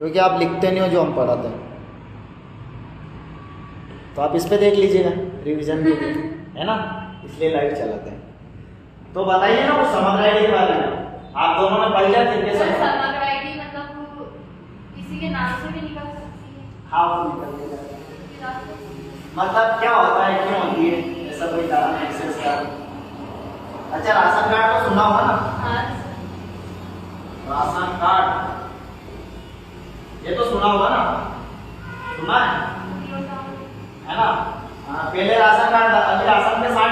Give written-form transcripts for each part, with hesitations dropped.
क्योंकि आप लिखते नहीं हो जो हम पढ़ाते हैं, तो आप इस पे देख लीजिएगा रिवीजन के लिए, है ना, इसलिए लाइव चलाते हैं। तो बताइए ना वो समग्र आईडी के बारे में, आप दोनों ने पढ़ लिया फिर कैसे समग्र आईडी मतलब किसी के नाम से भी निकल सकती है। हाँ वो निकल जाएगा, मतलब क्या होता है, क्यों होती है, ऐसा कोई कारण है विशेष कारण? अच्छा राशन कार्ड तो सुना होगा ना? हाँ राशन कार्ड ये तो सुना होगा ना, सुना है ना? हाँ, पहले राशन कार्ड, अभी राशन के साथ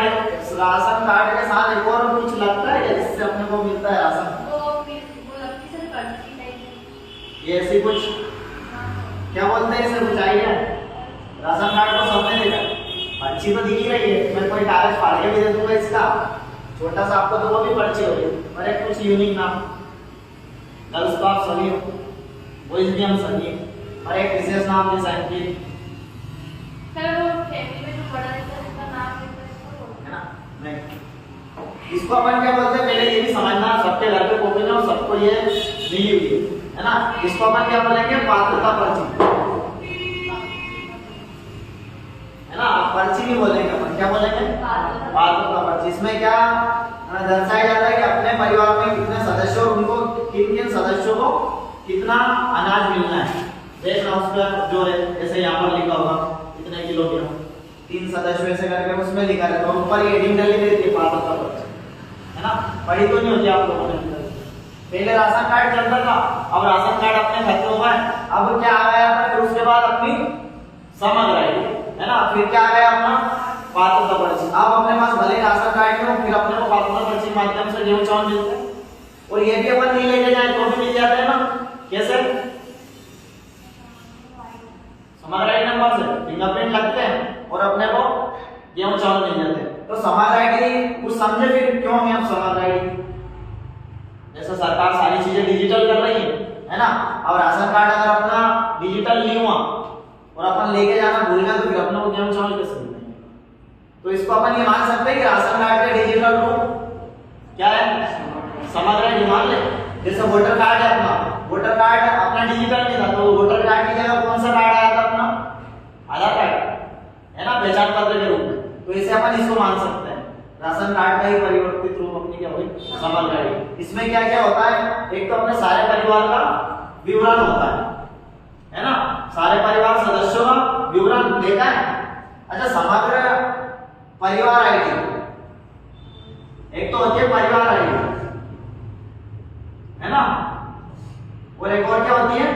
राशन कार्ड के साथ एक और कुछ लगता है जिससे अपने को मिलता है राशन, ये ऐसी कुछ क्या बोलते हैं इसे, कुछ आइडिया? राशन कार्ड को सबने देखा, पर्ची तो दिख ही रही है, मैं कोई कागज फाड़ के भी दे दूंगा इसका छोटा सा आपको, तो वो भी पर्ची होगी, पर एक कुछ यूनिक नाम, गर्ल्स तो आप सभी हो, बॉयज भी हम सभी हैं, और एक विशेष नाम जैसा है ना, नहीं इसको अपन क्या बोलते हैं, पहले ये भी समझना, सबके घर पे कॉपी में सबको ये मिली हुई है ना, इसको अपन क्या बोलेंगे, पात्रता पर्ची, है ना, पर्ची भी बोलेंगे अपन, क्या बोलेंगे, पात्रता पर्ची। इसमें क्या दर्शाया जाता है कि अपने परिवार में कितने सदस्य और उनको किन किन सदस्यों को कितना अनाज मिलना है, देखना उसका जो है, जैसे यहाँ पर लिखा होगा कितने किलोग्राम, 3 सदस्य ऐसे करके उसमें लिखा रहता है, ऊपर ये हेडिंग डाली रहती है पात्रता पर्ची, है ना, पढ़ी तो नहीं होती आप लोगों ने। पहले राशन कार्ड चलता था, अब राशन कार्ड अपने खत्म हुआ है, अब क्या आ गया था, फिर उसके बाद अपनी समग्र आईडी, है ना, फिर क्या आ गया अपना पात्रता पर्ची। अब अपने पास भले राशन कार्ड हो, फिर अपने को पात्रता पर्ची के माध्यम से गेहूं चावल मिलता है, और ये भी अपन नहीं लेके जाए तो भी मिल जाता है ना, कैसे, समग्र आईडी नंबर से फिंगरप्रिंट लगते हैं और अपने को गेहूं चावल मिल जाते हैं। तो समग्र आईडी कुछ समझे फिर क्यों है अब समग्र आईडी, जैसे सरकार सारी चीजें डिजिटल कर रही है ना, अब राशन कार्ड अगर अपना डिजिटल नहीं हुआ और अपन लेके जाना भूल गए तो फिर अपने को गेहूं चावल कैसे मिलेंगे? तो इसको अपन ये मान सकते हैं कि राशन कार्ड का डिजिटल रूप क्या है, समग्र आईडी मान ले। जैसे वोटर कार्ड है अपना, वोटर कार्ड अपना डिजिटल नहीं था, तो वोटर कार्ड की जगह कौन सा कार्ड आया था अपना, आधार कार्ड, है ना, पहचान पत्र के रूप में, तो इसे अपन इसको मान सकते हैं, राशन कार्ड का ही परिवर्तित रूप अपनी क्या हुई, समग्र आईडी। इसमें क्या क्या होता है, एक तो अपने सारे परिवार का विवरण होता है ना, सारे परिवार सदस्यों का विवरण देखा है। अच्छा समग्र परिवार आईडी, एक तो होती है परिवार आईडी, है ना, और एक और क्या होती है,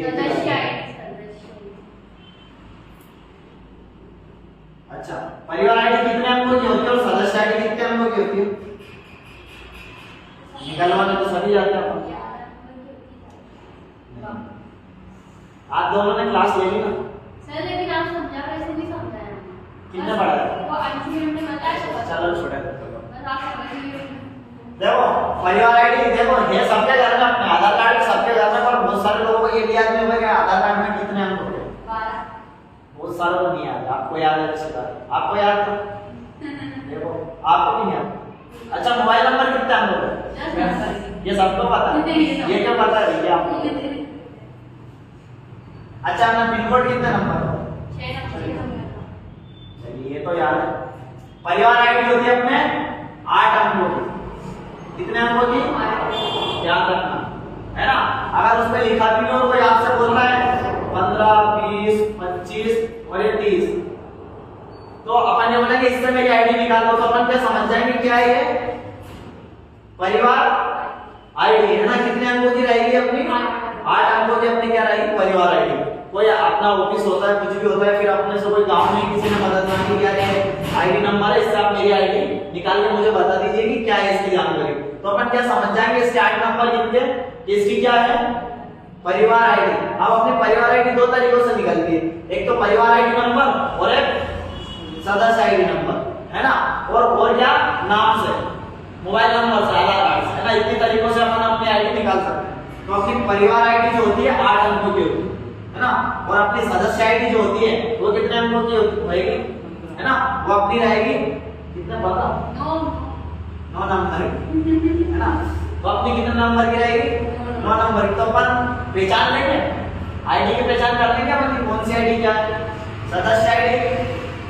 सदस्य आईडी। अच्छा परिवार आईडी कितने अंकों की होती है और सदस्य आईडी कितने अंकों की होती है, निकलवाने तो सभी जाते हैं। आप दोनों ने क्लास ले ली ना सर, लेकिन आप समझा वैसे नहीं समझाया, कितने पढ़ा है, वो अंशु ने बताया, चलो छोटा बस आप समझ लिए। देखो परिवार आईडी, देखो ये सबके घर में अपने आधार कार्ड सबके घर में, पर बहुत सारे लोगों को ये भी याद नहीं होगा कि आधार कार्ड में कितने अंक होते हैं, 12, बहुत सारे को नहीं याद, आपको याद है, अच्छी बात, आपको याद था, देखो आपको नहीं याद। अच्छा मोबाइल नंबर कितने अंक होते हैं, ये सबको पता है, ये क्या पता है भैया आपको? अच्छा ना पिन कोड कितने नंबर हो, 6 नंबर, चलिए ये तो याद है। परिवार आईडी होती है अपने 8 अंकों की, कितने अंकों की, याद रखना, है ना। अगर उसमें लिखा भी हो, कोई आपसे बोल रहा है 15, 20, 25 और ये 30, तो अपन ये बोलेंगे इससे मेरी आईडी निकाल दो, तो अपन क्या समझ जाएंगे क्या है ये परिवार आईडी, है ना। कितने अंकों की रहेगी अपनी, 8 अंकों की अपनी क्या रहेगी, परिवार आईडी। कोई अपना ऑफिस होता है, कुछ भी होता है, फिर अपने से कोई गांव में किसी ने मदद मांगी, क्या है आईडी नंबर है, इससे आप मेरी आईडी निकाल के मुझे बता दीजिए कि क्या है इसकी जानकारी, तो अपन क्या समझ जाएंगे इसके 8 नंबर कितने, इसकी क्या है परिवार आईडी। अब अपनी परिवार आईडी 2 तरीकों से निकलती है, एक तो परिवार आईडी नंबर और एक सदस्य आईडी नंबर, है ना, और क्या नाम से, मोबाइल नंबर से, आधार कार्ड से, है ना, इतनी तरीकों से अपन अपनी आईडी निकाल सकते हैं। तो अपनी परिवार आईडी जो होती है 8 अंकों की होती है ना, और अपनी सदस्य आईडी जो होती है वो कितने अंकों की रहेगी, है ना, वो अपनी रहेगी कितने पता, 9 9 नंबर, है ना, तो अपनी कितने नंबर की रहेगी, 9 नंबर की, तो अपन पहचान लेंगे, आईडी की पहचान कर लेंगे अपन की कौन सी आईडी क्या है। सदस्य आईडी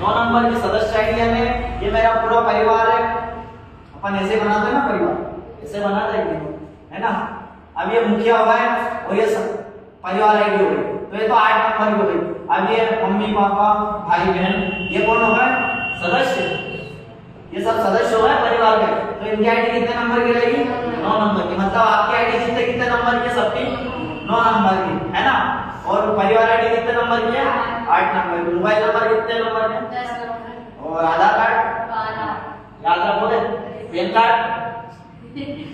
9 नंबर की सदस्य आईडी है, ये मेरा पूरा परिवार है। अपन ऐसे बनाते हैं ना परिवार, ऐसे बनाते हैं है ना। अब ये मुखिया हो गए और ये परिवार आईडी हो गई, तो ये तो 8 नंबर की हो गई। अब ये मम्मी पापा भाई बहन, ये कौन हो गए सदस्य, ये सब सदस्य हो गए परिवार के, तो इनकी आईडी कितने नंबर की रहेगी 9 नंबर की। मतलब आपकी आईडी कितने कितने नंबर की, सबकी 9 नंबर की है ना। और परिवार आईडी कितने नंबर की है 8 नंबर की। मोबाइल नंबर कितने नंबर के 10 नंबर। और आधार कार्ड 12। याद रखोगे, पैन कार्ड नहीं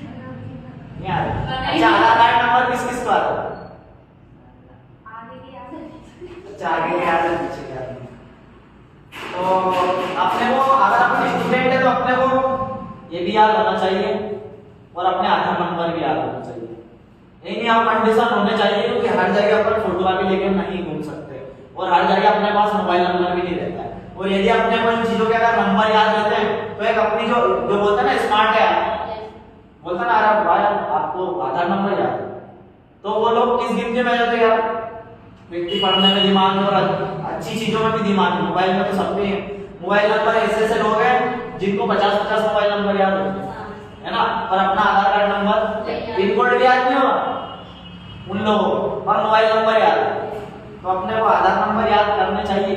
याद। अच्छा आधार कार्ड नंबर किस किस का आता है, आगे की याद है। अच्छा आगे के याद है पीछे के याद नहीं। तो अपने को अगर अपने स्टूडेंट है तो अपने को ये भी याद होना चाहिए और अपने आधार नंबर भी याद होना चाहिए। नहीं आप कंडीशन होने चाहिए क्योंकि हर जगह अपन फोटोकॉपी लेके नहीं घूम सकते और हर जगह अपने पास मोबाइल नंबर भी नहीं रहता है। और यदि अपने को इन चीजों के अगर नंबर याद रहते हैं तो एक अपनी जो बोलते हैं ना स्मार्ट है, बोलता ना अरे भाई आपको आधार नंबर याद है, तो वो लोग किस गिनती में जाते यार, व्यक्ति पढ़ने में दिमाग में और अच्छी चीजों में भी दिमाग में। मोबाइल में तो सबके मोबाइल नंबर ऐसे ऐसे लोग हैं जिनको 50-50 मोबाइल नंबर याद होते हैं है ना, पर अपना आधार कार्ड नंबर पिन कोड भी याद नहीं होगा उन लोगों को, पर मोबाइल नंबर याद है। तो अपने को आधार नंबर याद करने चाहिए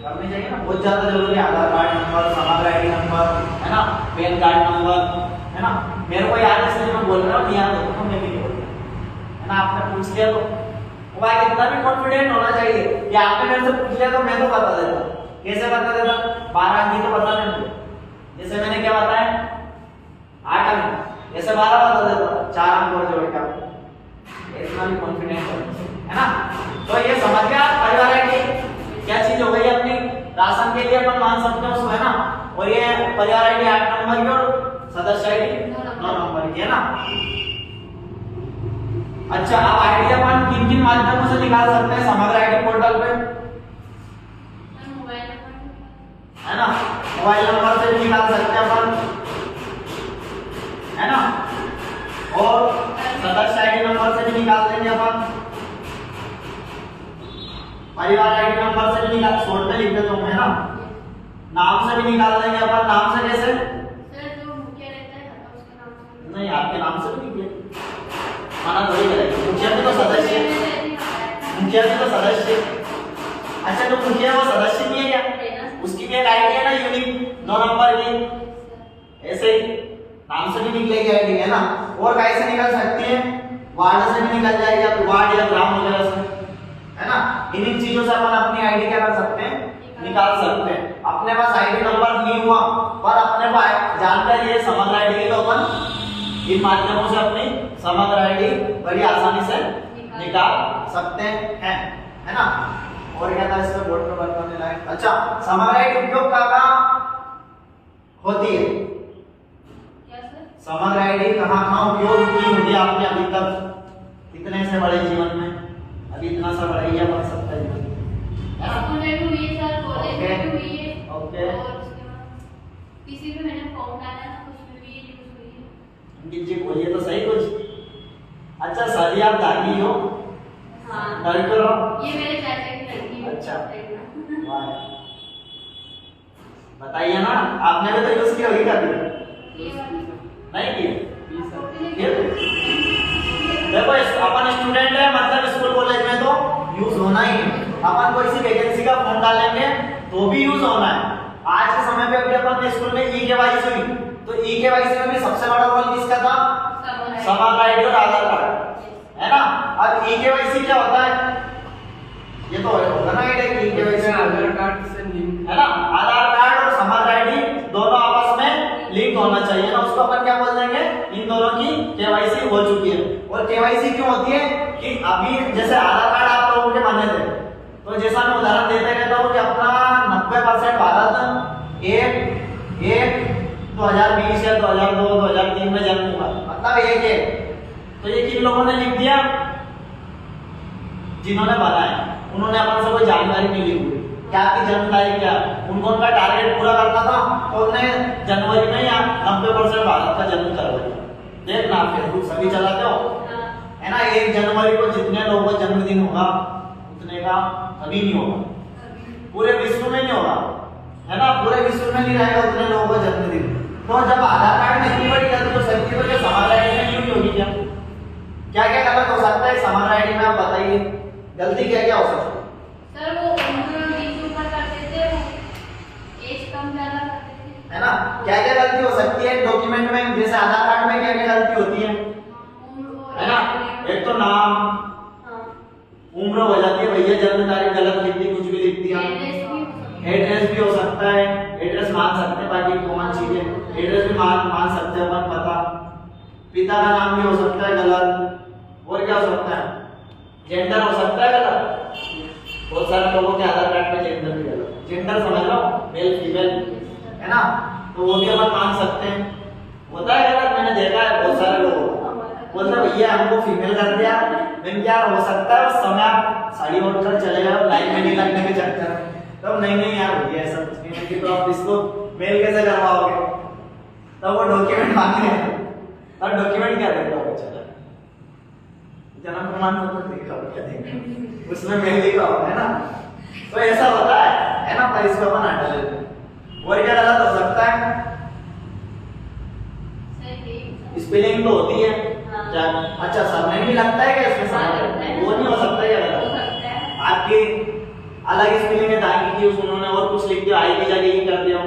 ना, बहुत ज्यादा जरूरी है। आधार कार्ड नंबर, समग्र आईडी नंबर है ना, पैन कार्ड नंबर है ना। मेरे को याद है इसलिए मैं बोल रहा हूँ, नहीं याद होता तो मैं भी नहीं बोल रहा है ना। आपने पूछ लिया तो भाई इतना भी कॉन्फिडेंट होना चाहिए कि आपने मेरे से पूछ लिया तो मैं तो बता देता। कैसे बता देता, 12 अंक तो पता नहीं मुझे, जैसे मैंने क्या बताया 8 अंक, ऐसे 12 बता देता, 4 अंक और जोड़ के। इतना भी कॉन्फिडेंट है ना। तो ये समझ गया परिवार आईडी क्या चीज हो गई अपनी, राशन के लिए अपन मान सकते हैं उसको है ना। और ये परिवार आईडी 8 नंबर की और सदस्य आईडी 9 नंबर की है ना। अच्छा अब आईडी अपन किन किन माध्यमों से निकाल सकते हैं समग्र आईडी पोर्टल पे, मोबाइल नंबर है ना। मोबाइल नंबर से भी निकाल सकते हैं अपन है ना, और सदस्य आईडी नंबर से भी निकाल देंगे अपन, परिवार आईडी नंबर से भी निकाल, शॉर्ट में लिख देता हूं है ना। नाम से भी निकाल देंगे अपन, नाम से कैसे सर जो मुखिया रहता है उसका नाम से नहीं, आपके नाम से भी निकले माना थोड़ी करेंगे। मुखिया भी तो सदस्य, मुखिया भी तो सदस्य। अच्छा तो मुखिया वो सदस्य नहीं है क्या, उसकी भी एक आईडी है ना यूनिक 9 नंबर की, ऐसे ही नाम से भी निकलेगी आईडी है ना। और कैसे निकल सकती है, वार्ड से भी निकल जाएगी, आप वार्ड या ग्राम वगैरह से है ना। इन चीजों से अपन अपनी आईडी क्या कर सकते हैं, निकाल सकते हैं। अपने पास आईडी नंबर नहीं हुआ पर अपने को जानकारी है समग्र आईडी की, तो अपन इन माध्यमों से अपनी समग्र आईडी बड़ी आसानी से निकाल सकते हैं है ना। और क्या था इसमें बोर्ड पे बताने लायक, अच्छा समग्र आईडी उपयोग कहाँ होती है, समग्र आईडी कहाँ उपयोग की होगी आपने अभी तक इतने से बड़े जीवन में, अभी इतना सा बड़ा ही बन सकता है स्टूडेंट हुई है सर, कॉलेज में भी हुई है, ओके और उसके बाद किसी भी मैंने फॉर्म डाला ना उसमें भी ये यूज हुई है। जी बोलिए तो सही कुछ। अच्छा सर आप दागी हो, हाँ डर क्यों रहो, ये मेरे चाचा की लड़की है। अच्छा बताइए ना, आपने भी तो यूज की होगी कभी ये वाली नहीं की? देखो अपन स्टूडेंट है, मतलब स्कूल कॉलेज में तो यूज होना ही है। अपन कोई सी वैकेंसी का फॉर्म डालेंगे तो भी यूज होना है। आज के समय पे अभी अपन स्कूल में ई केवाईसी हुई, तो ई केवाईसी में भी सबसे बड़ा रोल किसका था, समग्र आईडी और आधार कार्ड है ना। अब ई केवाईसी क्या होता है, ये तो होगा ना आईडी ई केवाईसी आधार कार्ड से लिंक है ना। आधार कार्ड और समग्र आईडी दोनों आपस में लिंक होना चाहिए ना, उसको अपन क्या बोल देंगे, इन दोनों की केवाईसी हो चुकी है। और केवाईसी क्यों होती है कि अभी जैसे आधार कार्ड आप लोगों के बने थे, तो जैसा मैं उदाहरण देते रहता हूँ कि अपना 90% भारत एक 2020 या 2002 2003 में जन्म हुआ, मतलब एक है। तो ये किन लोगों ने लिख दिया, जिन्होंने बनाया, उन्होंने अपन से कोई जानकारी नहीं ली हुई क्या की जन्म तारीख क्या, उनको उनका टारगेट पूरा करना था तो उन्होंने जनवरी में या 90% भारत का जन्म करवाया। देखना फेसबुक सभी चलाते हो 1 जनवरी को जितने लोगों का जन्मदिन होगा उतने का कभी नहीं होगा, पूरे विश्व में नहीं होगा, है ना, पूरे विश्व में नहीं रहेगा उतने लोगों का जन्मदिन। तो जब आधार कार्ड में इतनी बड़ी गलती हो सकती है तो क्या समाज आईडी में क्यों नहीं होगी? क्या क्या गलत हो सकता है समाज आईडी में, आप बताइए गलती क्या क्या हो सकती है? सर वो उम्र बीच ऊपर करते थे, वो एज कम ज्यादा करते थे, है ना। क्या क्या गलती हो सकती है डॉक्यूमेंट में, जैसे आधार कार्ड में क्या क्या गलती होती है ना। एक तो नाम, उम्र हो जाती है, भैया जन्म तारीख गलत लिख दी, कुछ भी लिख दिया। एड्रेस भी हो सकता है, एड्रेस मान सकते हैं, बाकी कॉमन चीजें एड्रेस भी मान सकते हैं अपन, पता। पिता का नाम भी हो सकता है गलत, और क्या हो सकता है, जेंडर हो सकता है गलत। बहुत सारे लोगों के आधार कार्ड में जेंडर भी गलत, जेंडर समझ लो मेल फीमेल, है ना, तो वो भी अपन मान सकते हैं। होता है गलत, मैंने देखा है बहुत सारे लोगों को, बोलते भैया हमको फीमेल कर दिया, लेकिन क्या हो सकता है उस समय आप साड़ी ओढ़कर चले जाओ लाइन में नहीं लगने के चक्कर में, तब नहीं यार भैया ऐसा कुछ नहीं है कि तो आप इसको मेल कैसे करवाओगे, तब वो डॉक्यूमेंट मांगे हैं, और डॉक्यूमेंट क्या देते हो, चला जन्म प्रमाण पत्र दिखाओ, क्या देंगे उसमें मेल दिखाओ, है ना। तो ऐसा होता है ना, पर इसको अपन हटा लेते हैं। और क्या गलत हो सकता है, स्पेलिंग तो होती है क्या, अच्छा सरनेम भी लगता है क्या इसमें, वो नहीं हो सकता क्या गलत, आपकी अलग स्पेलिंग है दागी की, उन्होंने और कुछ लिख दिया, आई की जगह ये कर दिया,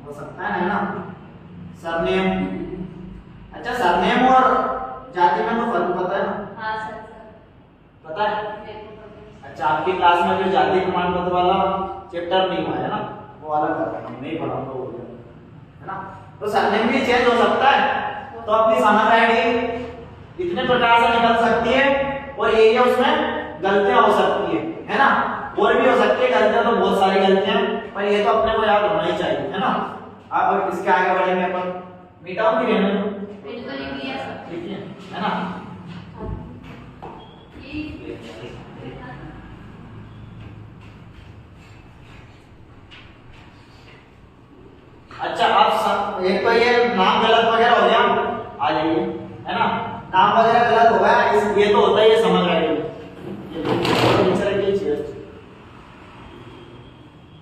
हो सकता है ना। सरनेम, अच्छा सरनेम और जाति में तो फर्क पता है ना? हाँ सर, पता है। अच्छा आपकी क्लास में जो जाति प्रमाण पत्र वाला चैप्टर नहीं हुआ है ना, वो अलग करना नहीं पढ़ा तो हो गया, है ना। तो सरनेम भी चेंज हो सकता है, तो अपनी समग्र आईडी इतने प्रकार से निकल सकती है, और ये उसमें गलतियां हो सकती है ना, और भी हो सकती है गलतियां, तो बहुत सारी गलतियां, पर ये तो अपने को याद होना ही चाहिए, है ना। अब इसके आगे बढ़ेंगे अपन, मिटाऊं की रहने दो, ठीक है ना। अच्छा आप एक तो ये नाम गलत वगैरह हो गया, आ जाइए, है ना, नाम वगैरह गलत हो गया, ये तो होता ही है समझ आएगी।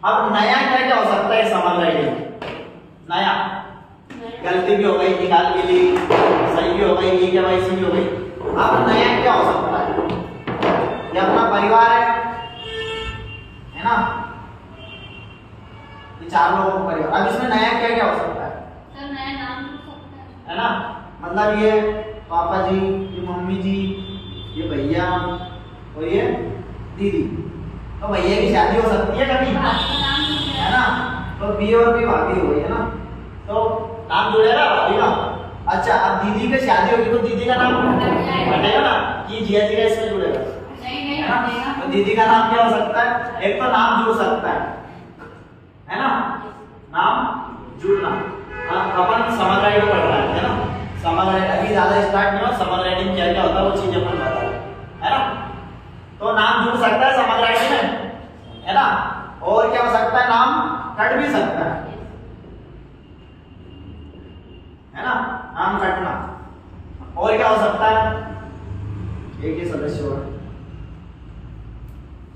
अब नया क्या क्या हो सकता है समझ आएगी, नया गलती भी हो गई, निकाल भी ली, सही भी हो गई, ये क्या भाई भी हो गई। अब नया क्या हो सकता है, ये अपना परिवार है ना, ये 4 लोगों का परिवार। अब इसमें नया क्या क्या हो सकता है, सर नया नाम हो सकता है ना, मतलब ये पापा जी, ये मम्मी जी, ये भैया और ये दीदी, तो भैया की शादी हो सकती है कभी, है ना, तो बी और बी भाभी हो गई, है ना, तो नाम जुड़ेगा भाभी का। अच्छा अब दीदी की शादी होगी तो दीदी का नाम हटेगा ना, कि जिया जी का इसमें जुड़ेगा, नहीं है तो दीदी का नाम क्या हो सकता है, एक तो नाम जुड़ सकता है ना, नाम जुड़ना। अपन समझ राइटिंग पढ़ रहे हैं, है ना, समझ राइटिंग अभी ज्यादा स्टार्ट नहीं हो, समझ राइटिंग क्या क्या होता है वो चीज अपन बता रहे हैं, है ना। तो नाम जुड़ सकता है समझ राइटिंग में, है ना, और क्या हो सकता है, नाम कट भी सकता है ना, नाम कटना। और क्या हो सकता है, एक ही सदस्य होगा,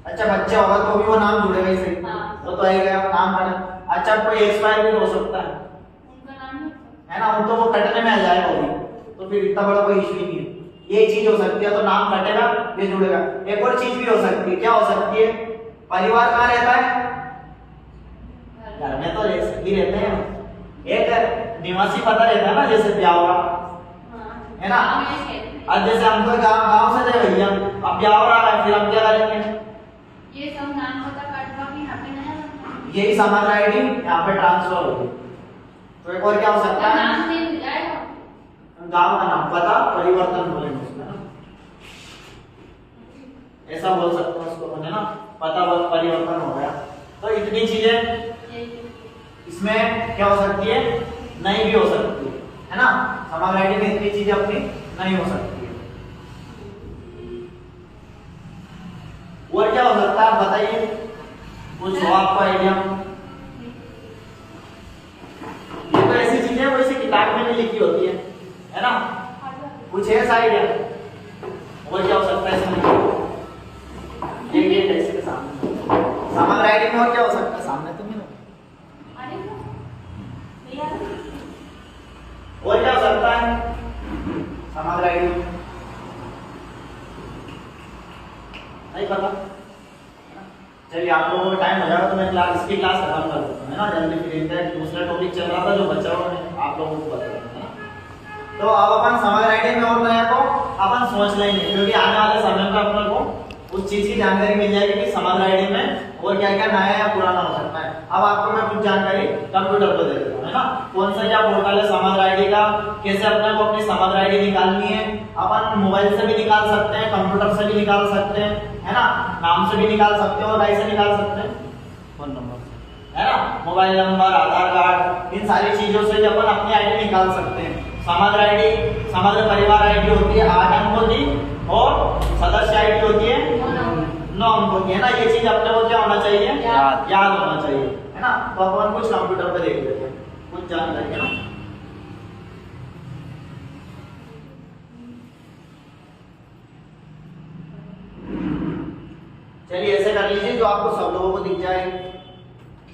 अच्छा बच्चा होगा तो भी वो नाम जुड़ेगा ही सही, वो तो आएगा नाम कट। अच्छा कोई एक्सपायर भी हो सकता है, उनका नाम है ना, उनको वो कटने में आ जाएगा वो भी, तो फिर इतना बड़ा कोई इशू नहीं है। ये चीज हो सकती है, तो नाम कटेगा ये जुड़ेगा। एक और चीज भी हो सकती है, क्या हो सकती है, परिवार कहाँ रहता है, घर में तो ही रहते हैं, एक निवासी पता रहता है ना, जैसे ब्यावरा, है ना, अब जैसे हम तो गांव से थे भैया, अब ब्यावरा आ रहा है, फिर हम क्या करेंगे, ये सब नाम पता कटवा के यहाँ पे नया बनता है, यही समझ आईडी यहाँ पे ट्रांसफर होगी। तो एक और क्या हो सकता है, नाम चेंज हो जाएगा, गांव का नाम पता परिवर्तन बोलेंगे उसमें ना, ऐसा बोल सकते हैं उसको, है ना, पता परिवर्तन हो गया। तो इतनी चीजें इसमें क्या हो सकती है, नहीं भी हो सकती है ना, समग्र आईडी में इतनी चीजें अपनी नहीं हो सकती है। और क्या हो सकता है बताइए, कुछ हो आपको आइडिया। ये तो ऐसी चीजें वो इसी किताब में भी लिखी होती है ना, कुछ है आइडिया और क्या हो सकता है इसमें? ये टेक्स्ट के सामने समग्र आईडी में और क्या हो सकता है सामने तो मिलो अरे नहीं आ रहा। और क्या हो सकता है समग्र आईडी में? नहीं पता। चलिए आप लोगों को टाइम हो जाएगा तो मैं इसकी क्लास खत्म कर देता हूँ, है ना, जल्दी। फिर इनका दूसरा टॉपिक चल रहा था जो बच्चा आप लोगों को बता रहा था। तो अब अपन समग्र आईडी में और नया को अपन सोच लेंगे, क्योंकि आने वाले समय में अपन को उस चीज की जानकारी मिल जाएगी कि समग्र आईडी में और क्या क्या नया या पुराना हो सकता है। अब आपको मैं कुछ जानकारी कंप्यूटर पर दे देता हूँ, है ना, कौन सा क्या पोर्टल है समग्र आईडी का, कैसे अपने को अपनी समग्र आईडी निकालनी है। अपन मोबाइल से भी निकाल सकते हैं, कंप्यूटर से भी निकाल सकते हैं, है ना, नाम से भी निकाल सकते हैं और कैसे निकाल सकते हैं, फोन नंबर से, है ना, मोबाइल नंबर, आधार कार्ड, इन सारी चीजों से भी अपन अपनी आईडी निकाल सकते हैं। समग्र आईडी, समग्र परिवार आईडी होती है 8 अंकों की और सदस्य आईडी होती है 9 अंकों की, है ना। ये चीज अपने को क्या होना चाहिए? याद होना चाहिए, है ना। तो अपन कुछ कंप्यूटर पे देख लेते हैं कुछ जानकारी, है ना। चलिए ऐसे कर लीजिए जो आपको सब लोगों को दिख जाए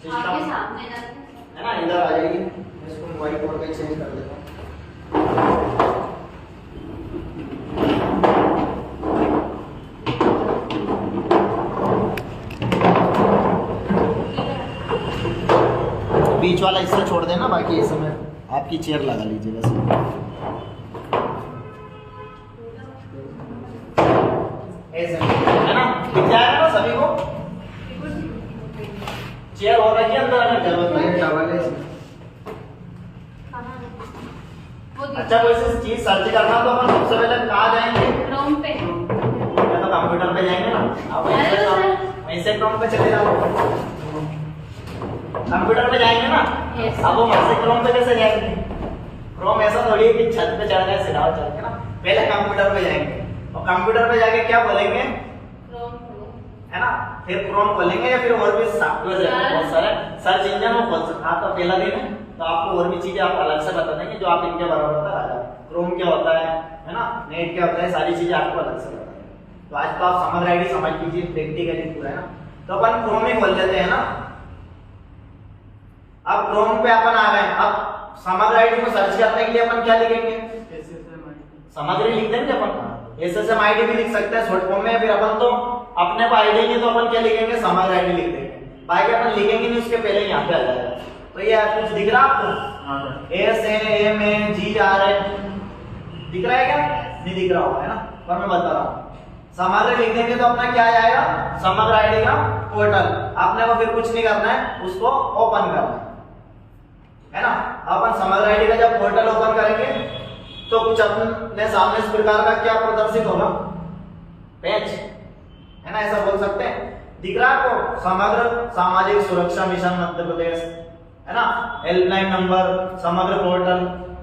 सिस्टम, है ना, इधर आ जाइए। मैं इसको व्हाइट बोर्ड पे चेंज कर देता हूँ। बीच वाला हिस्सा छोड़ देना, बाकी ये समय आपकी चेयर लगा लीजिए बस, ऐसे, है ना, दिख जाएगा ना सभी को। चेयर हो रखी है अंदर, अगर जरूरत नहीं टॉवल है इसमें। अच्छा कोई सी चीज सर्च करना तो अपन सबसे पहले कहाँ जाएंगे? क्रोम पे, या तो कंप्यूटर पे जाएंगे ना। अब वहीं से क्रोम पे चले जाओ, कंप्यूटर पे जाएंगे ना। अब वो वहां से क्रोम पे कैसे जाएंगे? क्रोम ऐसा थोड़ी है कि छत पे चढ़ गए सीधा चल के ना, पहले कंप्यूटर पे जाएंगे और कंप्यूटर पे जाके क्या बोलेंगे? क्रोम, है ना, फिर क्रोम खोलेंगे या फिर और भी सॉफ्टवेयर है बहुत सारे सर्च इंजन वो खोल सकते हैं। आपका पहला दिन है तो आपको और भी चीजें आप अलग से बता देंगे जो आप इनके बराबर होता है। क्रोम क्या होता है ना, नेट क्या होता है, सारी चीजें आपको अलग से बता देंगे। तो आज तो आप समग्र आईडी समझ लीजिए प्रैक्टिकली पूरा, है ना। तो अपन क्रोम ही खोल लेते हैं ना। अब क्रोम पे अपन आ गए। अब समग्र आईडी को सर्च करने के लिए अपन क्या लिखेंगे? समग्र लिख देंगे अपन। SSM आईडी भी लिख सकते हैं शॉर्ट फॉर्म में, फिर अपन तो अपने को आईडी नहीं तो अपन क्या लिखेंगे? समग्र आईडी लिख देंगे। बाकी अपन लिखेंगे नहीं, उसके पहले यहाँ पे आ जाएगा। तो ये कुछ दिख रहा आपको? SAMAGR दिख रहा है क्या? नहीं दिख रहा होगा, है ना, पर मैं बता रहा हूँ। समग्र लिख देंगे तो अपना क्या आएगा? समग्र आईडी का पोर्टल। आपने को फिर कुछ नहीं करना है, उसको ओपन करना है ना। अपन समग्र आईडी का जब पोर्टल ओपन करेंगे तो कुछ अपने सामने इस प्रकार का क्या प्रदर्शित होगा? पेज, है ना, ऐसा बोल सकते हैं। दिख रहा है आपको? समग्र सामाजिक सुरक्षा मिशन मध्य प्रदेश, है ना, हेल्पलाइन नंबर, समग्र पोर्टल,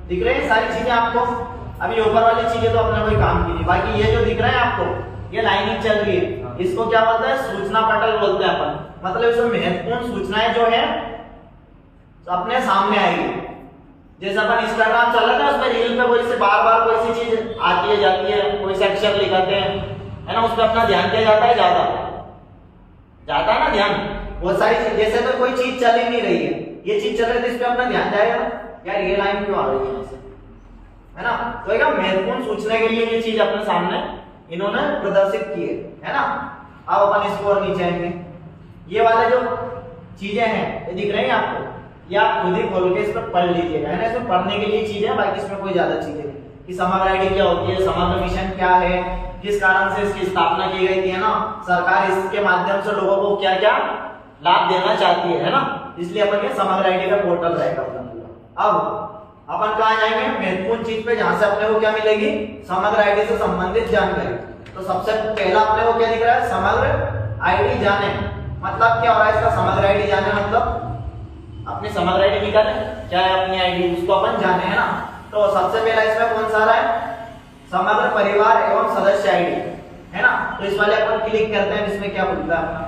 दिख रहे हैं सारी चीजें आपको। अभी ऊपर वाली चीजें तो अपने कोई काम की नहीं, बाकी ये जो दिख रहा है आपको, ये लाइनिंग चल रही है, इसको क्या बोलते हैं? सूचना पटल बोलते हैं अपन। मतलब इसमें महत्वपूर्ण सूचनाएं जो है तो अपने सामने आएगी। जैसे अपन इंस्टाग्राम चल रहा है उसमें रील पे कोई से बार बार कोई सी चीज आती है जाती है, कोई से अक्षर लिखाते हैं, है ना, उस पर अपना ध्यान किया जाता है, जाता है ना ध्यान। बहुत सारी चीज, जैसे तो कोई चीज चल ही नहीं रही है, ये चीज चल रही है तो इस पे अपना ध्यान जाएगा यार, ये लाइन क्यों आ रही है, है ना। तो एक महत्वपूर्ण सूचना के लिए ये चीज अपने सामने इन्होंने प्रदर्शित की है ना। अब अपन इसको और नीचे आएंगे। ये वाले जो चीजें हैं ये दिख रही हैं आपको, ये आप खुद ही खोल के इस पर पढ़ लीजिएगा, है ना। इसमें पढ़ने के लिए चीजें, बाकी इसमें कोई ज्यादा चीजें नहीं कि समग्र आईडी क्या होती है, समग्र मिशन क्या है, किस कारण से इसकी स्थापना की गई थी, है ना, सरकार इसके माध्यम से लोगों को क्या क्या लाभ देना चाहती है ना। इसलिए अपन ये समग्र आईडी का पोर्टल रहेगा अपना। अब अपन कहाँ जाएंगे? महत्वपूर्ण चीज पे, जहां से अपने को क्या मिलेगी? समग्र आईडी से संबंधित जानकारी। तो सबसे पहला अपने को क्या दिख रहा है? समग्र आईडी जाने। मतलब क्या हो रहा है इसका? समग्र आईडी जाने मतलब अपनी समग्र आईडी निकाले, क्या है अपनी आईडी, उसको अपन जाने, है ना। तो सबसे पहला इसमें कौन सा आ रहा है? समग्र परिवार एवं सदस्य आईडी, है ना। तो इस वाले अपन क्लिक करते हैं, इसमें क्या बोलता है अपना।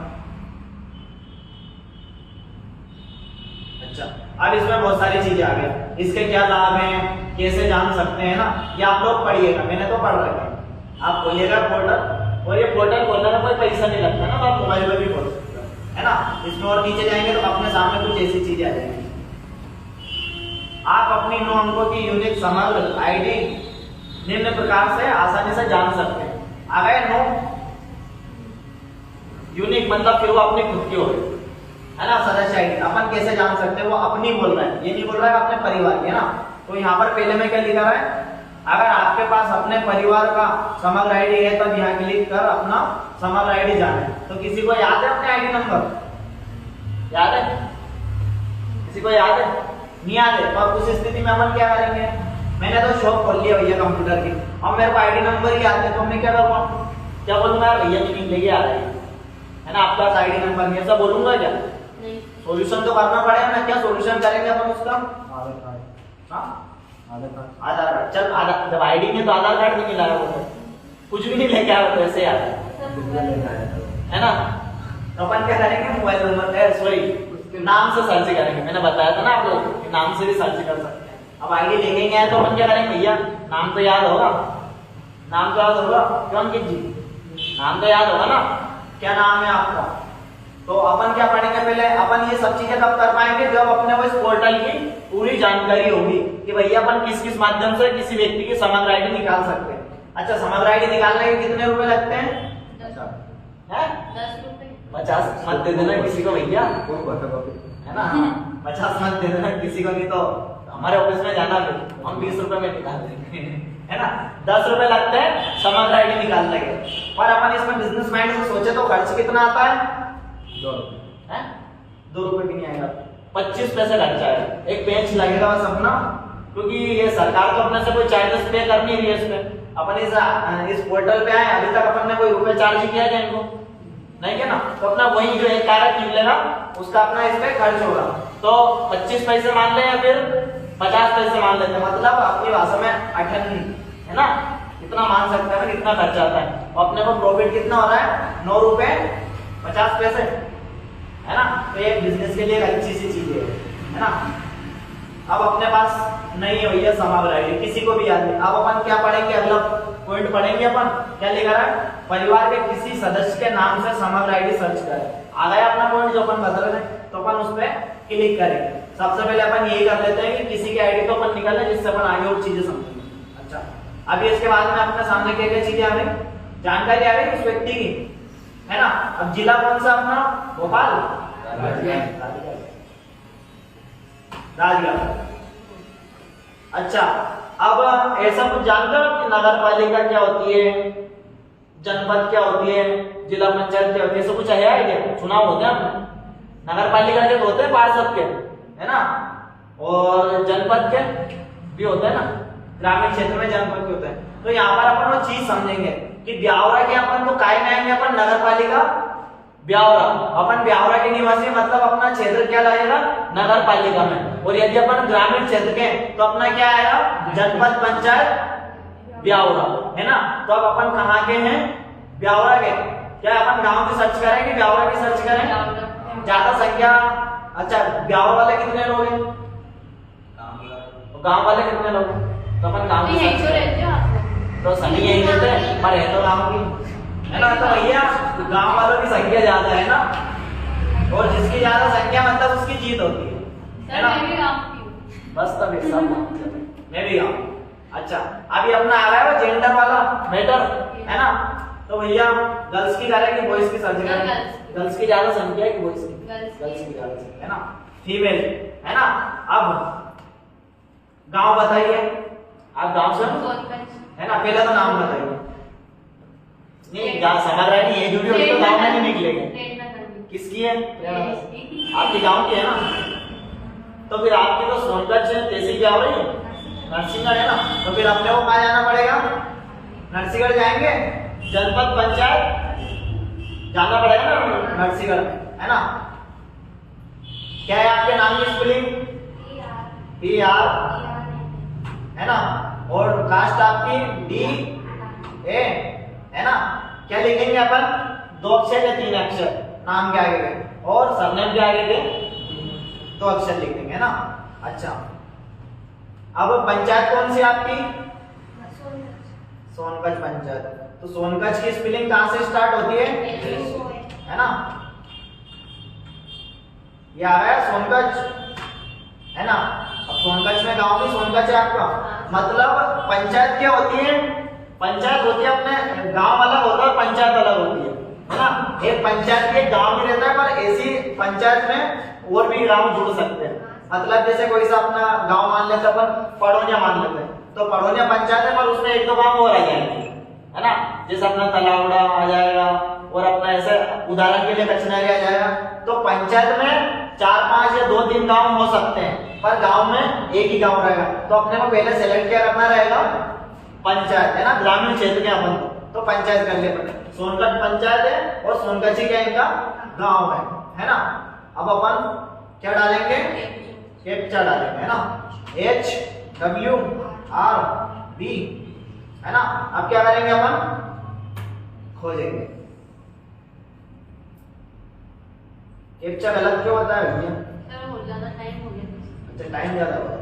अच्छा, अब इसमें बहुत सारी चीजें आ गई, इसके क्या लाभ हैं, कैसे जान सकते हैं ना, ये आप लोग पढ़िएगा, मैंने तो पढ़ रखा है। आप खोलिएगा पोर्टल, और ये पोर्टल खोलने में कोई पैसा नहीं लगता ना, तो आप मोबाइल में भी खोल सकते हो, है ना। इसमें और नीचे जाएंगे तो अपने सामने कुछ ऐसी चीजें आ जाएंगी। आप अपनी 9 अंकों की यूनिक समग्र आईडी निम्न प्रकार से आसानी से जान सकते हैं। आ गए 9 यूनिक, मतलब फिर वो अपनी खुद की हो गई, है ना। सदस्य आईडी अपन कैसे जान सकते हैं, वो अपनी बोल रहा है, ये नहीं बोल रहा है अपने परिवार की, है ना। तो यहाँ पर पहले में क्या लिखा है, अगर आपके पास अपने परिवार का समग्र आईडी है तब यहाँ क्लिक कर अपना समग्र आईडी जाने। तो किसी को याद है अपने आईडी नंबर, याद है किसी को, याद है नहीं याद है, तो अब उस स्थिति में अपन क्या करेंगे, मैंने तो शॉप खोल लिया भैया कंप्यूटर की, अब मेरे को आईडी नंबर ही याद है, तो मैं क्या करूँगा, क्या बोलूंगा, यार भैया मीटिंग लेके आ रही है ना, आपका आईडी नंबर नहीं, ऐसा बोलूंगा क्या, सॉल्यूशन तो करना पड़ेगा ना। क्या सॉल्यूशन करेंगे अपन उसका, आधार कार्ड। चल आधार, जब आईडी में तो आधार कार्ड भी नहीं लाया, वो कुछ भी नहीं लेके आया, तो ऐसे याद है ना। तो अपन क्या करेंगे, मोबाइल नंबर सॉरी नाम से सर्च करेंगे, मैंने बताया था ना आप लोग कि नाम से भी सर्च कर सकते हैं। अब आईडी लेके गए तो अपन क्या करेंगे, भैया नाम तो याद होगा, नाम तो याद होगा क्यों अंकित जी, नाम तो याद होगा ना, क्या नाम है आपका। तो अपन क्या पढ़ेंगे, पहले अपन ये सब चीजें तब कर पाएंगे जब अपने को इस पोर्टल की पूरी जानकारी होगी कि भैया अपन किस किस माध्यम से किसी व्यक्ति की समग्र आईडी निकाल सकते हैं। अच्छा, समग्र आईडी निकालने के कितने रुपए लगते हैं, 10 रुपए। 50 मत दे देना किसी को भैया, है ना, 50 मत दे देना किसी को, नहीं तो हमारे ऑफिस में जाना, फिर हम 20 रुपए में निकाल देंगे, है ना। 10 रुपए लगते हैं समग्र आईडी निकालने के। पर अपन इसमें बिजनेस माइंड से सोचे तो खर्च कितना आता है, 2 रुपए भी नहीं आएगा, 25 पैसे खर्चा है, एक बेंच लगेगा बस अपना, क्योंकि ये सरकार तो अपने से कोई चार्जेस पे कर नहीं रही है इसमें। अपन इस पोर्टल पे आए, अभी तक अपन ने कोई रुपए चार्ज किया है इनको, नहीं क्या ना, तो अपना वही जो एक कारक निकलेगा उसका अपना इस पे खर्च होगा। तो 25 पैसे मान ले या फिर 50 पैसे मान लेते हैं, मतलब अपनी भाषा में 58, है ना, इतना मान सकते हैं कितना खर्चा आता है। और अपने को प्रॉफिट कितना हो रहा है, 9 रुपए 50 पैसे, है ना। तो ये बिजनेस के लिए एक अच्छी सी चीज है ना। अब अपने पास नहीं है भैया समग्र आईडी, किसी को भी याद नहीं, अब अपन क्या पढ़ेंगे, अगला पॉइंट पढ़ेंगे अपन, क्या लिखा है, परिवार के किसी सदस्य के नाम से समग्र आईडी सर्च करें। आ गया अपना पॉइंट जो अपन बदल रहे हैं, तो अपन उस पर क्लिक करेंगे। सबसे पहले अपन यही कर लेते हैं कि किसी की आईडी तो अपन निकाल लें, जिससे अपन आगे और चीजें समझेंगे। अच्छा, अभी इसके बाद में अपने सामने क्या क्या चीजें आ रही, जानकारी आ रही उस व्यक्ति की, है ना। अब जिला कौन सा अपना, भोपाल, राजगढ़। अच्छा, अब ऐसा कुछ जानते हो कि नगर पालिका क्या होती है, जनपद क्या होती है, जिला पंचायत क्या होती है, सब कुछ है आइडिया, चुनाव होते हैं आपने, नगर पालिका के होते हैं पार्षद के, है ना, और जनपद के भी होते हैं ना, ग्रामीण क्षेत्र में जनपद के होते हैं। तो यहाँ पर अपन वो चीज समझेंगे कि ब्यावरा के अपन को काय नाएंगे, अपन नगर पालिका ब्यावरा, अपन ब्यावरा के निवासी, मतलब अपना क्षेत्र क्या लगेगा, नगर पालिका में। और यदि अपन ग्रामीण क्षेत्र के तो अपना क्या आएगा, जनपद पंचायत ब्यावरा, है ना। तो अब अपन कहाँ के हैं, ब्यावरा के। क्या अपन गांव की सर्च करें कि ब्यावरा की सर्च करें, ज्यादा संख्या। अच्छा, ब्यावरा वाले कितने लोग हैं, गांव वाले कितने लोग, तो अपन गांव की तो सही यही रहते हैं, पर है तो गांव की, है ना। तो भैया गांव वालों की संख्या ज्यादा है ना, और जिसकी ज्यादा संख्या मतलब उसकी जीत होती है ना। बस तब सब मैं भी गाँव। अच्छा, अभी अपना आ रहा है वो जेंडर वाला मैटर, है ना। तो भैया गर्ल्स की करें कि बॉयज की सर्च करें, गर्ल्स की ज्यादा संख्या है कि बॉयज की, गर्ल्स की ज्यादा संख्या, है ना, फीमेल, है ना। अब गांव बताइए, आप गांव से है ना, पहले तो नाम बताइए। नहीं, समझ रहे नहीं, ये जो भी होगी तो गांव में नहीं निकलेगा। किसकी है, आपके गांव की है ना। तो फिर आपकी तो सोनगढ़ से तहसील क्या हो रही है, नरसिंहगढ़, है ना। तो फिर अपने को कहाँ जाना पड़ेगा, नरसिंहगढ़ जाएंगे, जनपद पंचायत जाना पड़ेगा ना नरसिंहगढ़, है ना। क्या है आपके नाम की स्पेलिंग, PR, है ना, और कास्ट आपकी DA, है ना। क्या लिखेंगे अपन, 2 अक्षर या 3 अक्षर नाम के आगे के, और सरनेम के आगे के 2 अक्षर लिखेंगे, है ना। अच्छा, अब पंचायत कौन सी आपकी? सोनकच पंचायत। तो सोनकच की स्पेलिंग कहां से स्टार्ट होती है ना? ये आ रहा है सोनकच, है ना? अब सोनकच में गांव भी सोनकच है आपका। मतलब पंचायत क्या होती है? पंचायत होती है अपने गांव अलग होता है, पंचायत अलग होती है ना? एक पंचायत के गांव भी रहता है, पर ऐसी पंचायत में और भी गांव जुड़ सकते हैं। मतलब जैसे कोई सा अपना गांव मान लेते अपन, पड़ोनिया मान लेते हैं, तो पड़ोनिया पंचायत है, पर उसमें एक दो गांव और आ जाएंगे, है ना? जैसे अपना तलावड़ा आ जाएगा, और अपना ऐसे उदाहरण के लिए कचनारी आ जाएगा। तो पंचायत में 4, 5 या 2, 3 गांव हो सकते हैं, पर गांव में एक ही गांव रहेगा। तो अपने को पहले सेलेक्ट क्या करना रहेगा? पंचायत, है ना? ग्रामीण क्षेत्र के अपन तो पंचायत कर ले पड़े। सोनकच पंचायत है और सोनकची क्या इनका गांव है ना? अब अपन क्या डालेंगे? कैप्चा डालेंगे, है ना? HWRB, है ना? अब क्या करेंगे अपन? खोजेंगे। कैप्चा गलत क्यों होता है भैया? सर हो ज्यादा टाइम हो गया। अच्छा, टाइम ज्यादा होता है।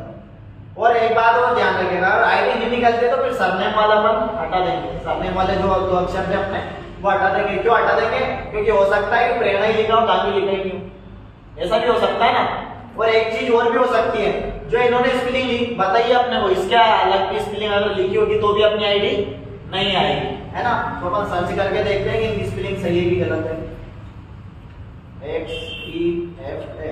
और एक बात और ध्यान रखिएगा, अगर आईडी नहीं निकलते तो फिर सरनेम वाला अपन हटा देंगे। सरनेम वाले जो दो अक्षर थे अपने वो हटा देंगे। क्यों हटा देंगे? क्योंकि हो सकता है कि प्रेरणा ही लिखा हो, दागी लिखा ही नहीं हो, ऐसा भी हो सकता है ना। और एक चीज और भी हो सकती है, जो इन्होंने स्पेलिंग बताइए अपने को, इसके अलग की स्पेलिंग अगर लिखी होगी तो भी अपनी आईडी नहीं आएगी, है ना? तो अपन सर्च करके देखते हैं कि इनकी स्पेलिंग सही है कि गलत है। XEFA